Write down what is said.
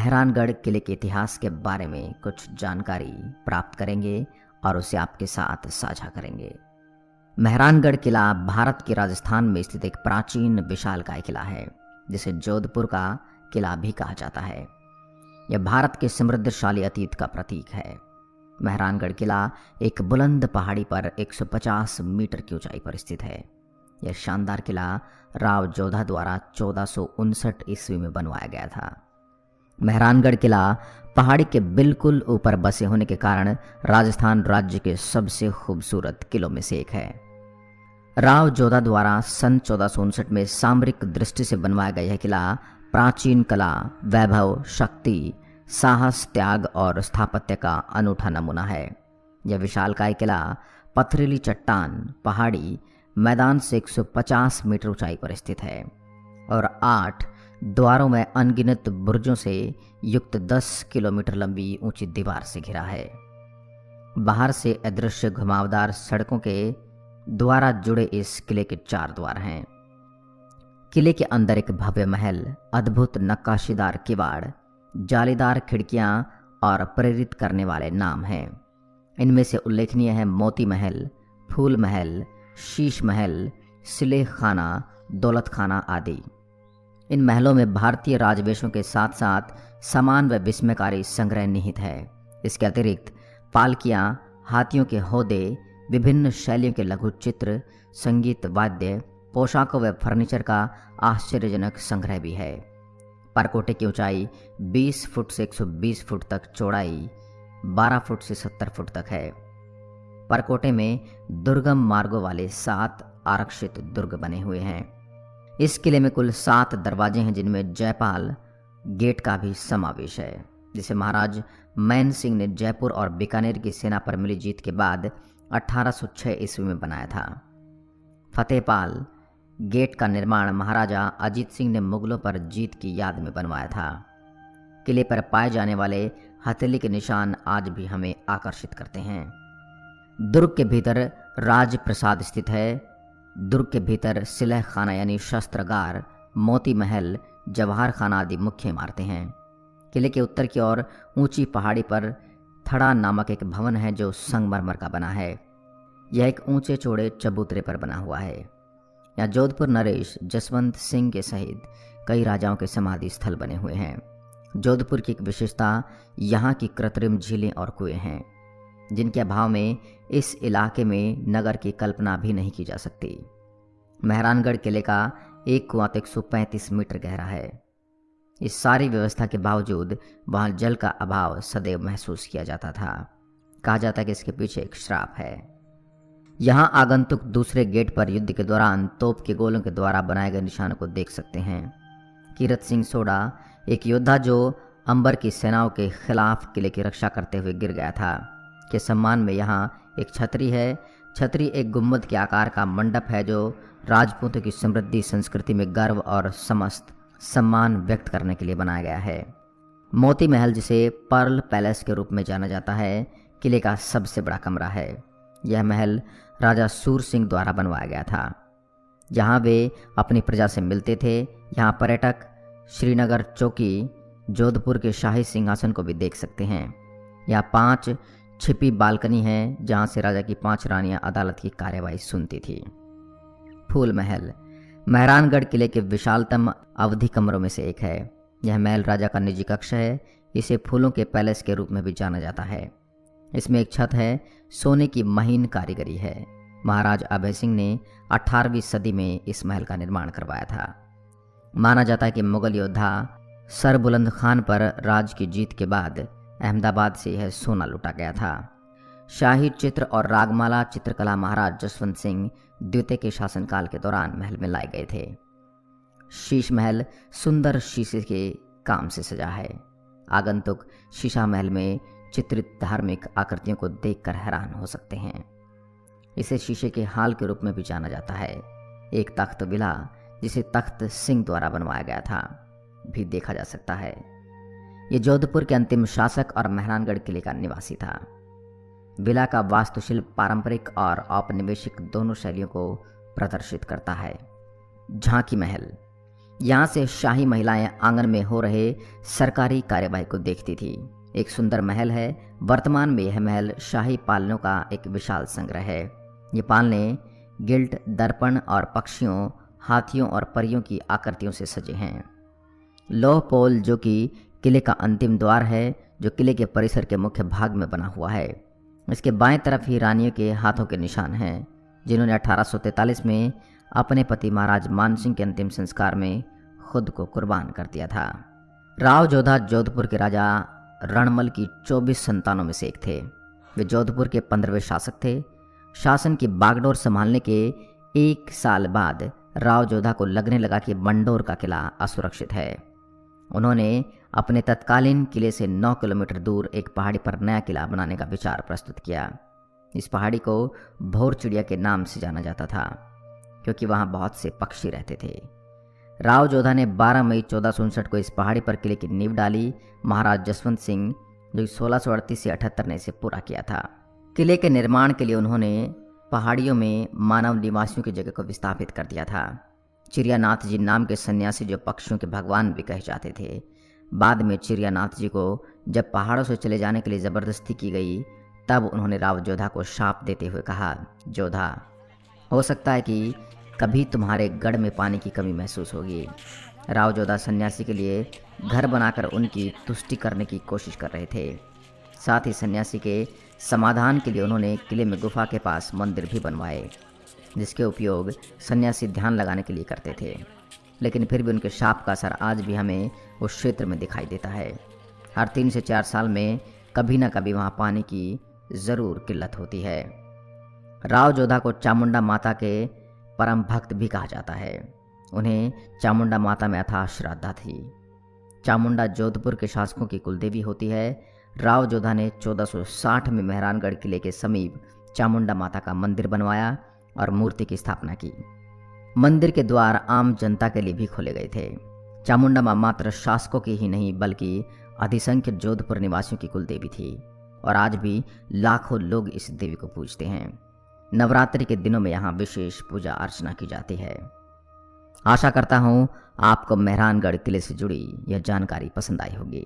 मेहरानगढ़ किले के इतिहास के बारे में कुछ जानकारी प्राप्त करेंगे और उसे आपके साथ साझा करेंगे। मेहरानगढ़ किला भारत के राजस्थान में स्थित एक प्राचीन विशालकाय किला है, जिसे जोधपुर का किला भी कहा जाता है। यह भारत के समृद्धशाली अतीत का प्रतीक है। मेहरानगढ़ किला एक बुलंद पहाड़ी पर 150 मीटर की ऊंचाई पर स्थित है। यह शानदार किला राव जोधा द्वारा 1459 ईस्वी में बनवाया गया था। मेहरानगढ़ किला पहाड़ी के बिल्कुल ऊपर बसे होने के कारण राजस्थान राज्य के सबसे खूबसूरत किलों में से एक है। राव जोधा द्वारा सन 1459 में सामरिक दृष्टि से बनवाया गया यह किला प्राचीन कला, वैभव, शक्ति, साहस, त्याग और स्थापत्य का अनूठा नमूना है। यह विशालकाय किला पथरीली चट्टान, पहाड़ी मैदान से 150 मीटर ऊंचाई पर स्थित है और 8 द्वारों में अनगिनत बुर्जों से युक्त 10 किलोमीटर लंबी ऊंची दीवार से घिरा है। बाहर से अदृश्य घुमावदार सड़कों के द्वारा जुड़े इस किले के 4 द्वार हैं। किले के अंदर एक भव्य महल, अद्भुत नक्काशीदार किवाड़, जालीदार खिड़कियां और प्रेरित करने वाले नाम हैं। इनमें से उल्लेखनीय है मोती महल, फूल महल, शीश महल, सिलेह खाना, दौलत खाना आदि। इन महलों में भारतीय राजवेशों के साथ साथ समान व विस्मयकारी संग्रह निहित है। इसके अतिरिक्त पालकियां, हाथियों के हौदे, विभिन्न शैलियों के लघु चित्र, संगीत, वाद्य, पोशाकों व फर्नीचर का आश्चर्यजनक संग्रह भी है। परकोटे की ऊंचाई 20 फुट से 120 फुट तक, चौड़ाई 12 फुट से 70 फुट तक है। परकोटे में दुर्गम मार्गों वाले 7 आरक्षित दुर्ग बने हुए हैं। इस किले में कुल 7 दरवाजे हैं, जिनमें जयपाल गेट का भी समावेश है, जिसे महाराज मैन सिंह ने जयपुर और बीकानेर की सेना पर मिली जीत के बाद 1806 ईस्वी में बनाया था। फतेहपाल गेट का निर्माण महाराजा अजीत सिंह ने मुगलों पर जीत की याद में बनवाया था। किले पर पाए जाने वाले हथेली के निशान आज भी हमें आकर्षित करते हैं। दुर्ग के भीतर राज प्रसाद स्थित है। दुर्ग के भीतर सिलह खाना यानी शस्त्रागार, मोती महल, जवाहर खाना आदि मुख्य इमारतें हैं। किले के उत्तर की ओर ऊंची पहाड़ी पर थड़ा नामक एक भवन है, जो संगमरमर का बना है। यह एक ऊंचे चौड़े चबूतरे पर बना हुआ है। यहाँ जोधपुर नरेश, जसवंत सिंह के सहित कई राजाओं के समाधि स्थल बने हुए हैं। जोधपुर की एक विशेषता यहाँ की कृत्रिम झीलें और कुएं हैं, जिनके अभाव में इस इलाके में नगर की कल्पना भी नहीं की जा सकती। मेहरानगढ़ किले का एक कुआं 135 मीटर गहरा है। इस सारी व्यवस्था के बावजूद वहां जल का अभाव सदैव महसूस किया जाता था। कहा जाता है कि इसके पीछे एक श्राप है। यहाँ आगंतुक दूसरे गेट पर युद्ध के दौरान तोप के गोलों के द्वारा बनाए गए निशानों को देख सकते हैं। कीरत सिंह सोडा एक योद्धा जो अंबर की सेनाओं के खिलाफ किले की रक्षा करते हुए गिर गया था, के सम्मान में यहाँ एक छतरी है। छतरी एक गुम्बद के आकार का मंडप है, जो राजपूतों की समृद्धि, संस्कृति में गर्व और समस्त सम्मान व्यक्त करने के लिए बनाया गया है। मोती महल, जिसे पर्ल पैलेस के रूप में जाना जाता है, किले का सबसे बड़ा कमरा है। यह महल राजा सूर सिंह द्वारा बनवाया गया था। यहाँ वे अपनी प्रजा से मिलते थे। यहाँ पर्यटक श्रीनगर चौकी, जोधपुर के शाही सिंहासन को भी देख सकते हैं। यहाँ 5 छिपी बालकनी है, जहाँ से राजा की 5 रानियां अदालत की कार्यवाही सुनती थी। फूल महल मेहरानगढ़ किले के विशालतम अवधि कमरों में से एक है। यह महल राजा का निजी कक्ष है। इसे फूलों के पैलेस के रूप में भी जाना जाता है। इसमें एक छत है, सोने की महीन कारीगरी है। महाराज अभय सिंह ने 18वीं सदी में इस महल का निर्माण करवाया था। माना जाता है कि मुगल योद्धा सरबुलंद खान पर राज की जीत के बाद अहमदाबाद से यह सोना लूटा गया था। शाही चित्र और रागमाला चित्रकला महाराज जसवंत सिंह द्वितीय के शासनकाल के दौरान महल में लाए गए थे। शीश महल सुंदर शीशे के काम से सजा है। आगंतुक शीशा महल में चित्रित धार्मिक आकृतियों को देखकर हैरान हो सकते हैं। इसे शीशे के हाल के रूप में भी जाना जाता है। एक तख्त विला, जिसे तख्त सिंह द्वारा बनवाया गया था, भी देखा जा सकता है। ये जोधपुर के अंतिम शासक और मेहरानगढ़ किले का निवासी था। विला का वास्तुशिल्प पारंपरिक और औपनिवेशिक दोनों शैलियों को प्रदर्शित करता है। झांकी महल यहाँ से शाही महिलाएं आंगन में हो रहे सरकारी कार्यवाही को देखती थी। एक सुंदर महल है। वर्तमान में यह महल शाही पालनों का एक विशाल संग्रह है। ये पालने गिल्ट, दर्पण और पक्षियों, हाथियों और परियों की आकृतियों से सजे हैं। लौह पोल, जो कि किले का अंतिम द्वार है, जो किले के परिसर के मुख्य भाग में बना हुआ है। इसके बाएं तरफ ही रानियों के हाथों के निशान हैं, जिन्होंने 1843 में अपने पति महाराज मानसिंह के अंतिम संस्कार में खुद को कुर्बान कर दिया था। राव जोधा जोधपुर के राजा रणमल की 24 संतानों में से एक थे। वे जोधपुर के 15वें शासक थे। शासन की बागडोर संभालने के 1 साल बाद राव जोधा को लगने लगा कि मंडोर का किला असुरक्षित है। उन्होंने अपने तत्कालीन किले से 9 किलोमीटर दूर एक पहाड़ी पर नया किला बनाने का विचार प्रस्तुत किया। इस पहाड़ी को भौर चिड़िया के नाम से जाना जाता था, क्योंकि वहाँ बहुत से पक्षी रहते थे। राव जोधा ने 12 मई 1459 को इस पहाड़ी पर किले की नींव डाली। महाराज जसवंत सिंह, जो 1638 से 78 ने इसे पूरा किया था। किले के निर्माण के लिए उन्होंने पहाड़ियों में मानव निवासियों की जगह को विस्थापित कर दिया था। चिड़ियानाथ जी नाम के सन्यासी, जो पक्षियों के भगवान भी कहे जाते थे, बाद में चिड़ियानाथ जी को जब पहाड़ों से चले जाने के लिए ज़बरदस्ती की गई, तब उन्होंने राव जोधा को शाप देते हुए कहा, जोधा, हो सकता है कि कभी तुम्हारे गढ़ में पानी की कमी महसूस होगी। राव जोधा सन्यासी के लिए घर बनाकर उनकी तुष्टि करने की कोशिश कर रहे थे। साथ ही सन्यासी के समाधान के लिए उन्होंने किले में गुफा के पास मंदिर भी बनवाए, जिसके उपयोग सन्यासी ध्यान लगाने के लिए करते थे। लेकिन फिर भी उनके शाप का असर आज भी हमें उस क्षेत्र में दिखाई देता है। हर 3 से 4 साल में कभी ना कभी वहाँ पानी की ज़रूर किल्लत होती है। राव जोधा को चामुंडा माता के परम भक्त भी कहा जाता है। उन्हें चामुंडा माता में अथाह श्रद्धा थी। चामुंडा जोधपुर के शासकों की कुलदेवी होती है। राव जोधा ने 1460 में मेहरानगढ़ किले के समीप चामुंडा माता का मंदिर बनवाया और मूर्ति की स्थापना की। मंदिर के द्वार आम जनता के लिए भी खोले गए थे। चामुंडा मां मात्र शासकों की ही नहीं, बल्कि अधिसंख्य जोधपुर निवासियों की कुलदेवी थी और आज भी लाखों लोग इस देवी को पूजते हैं। नवरात्रि के दिनों में यहाँ विशेष पूजा अर्चना की जाती है। आशा करता हूँ आपको मेहरानगढ़ किले से जुड़ी यह जानकारी पसंद आई होगी।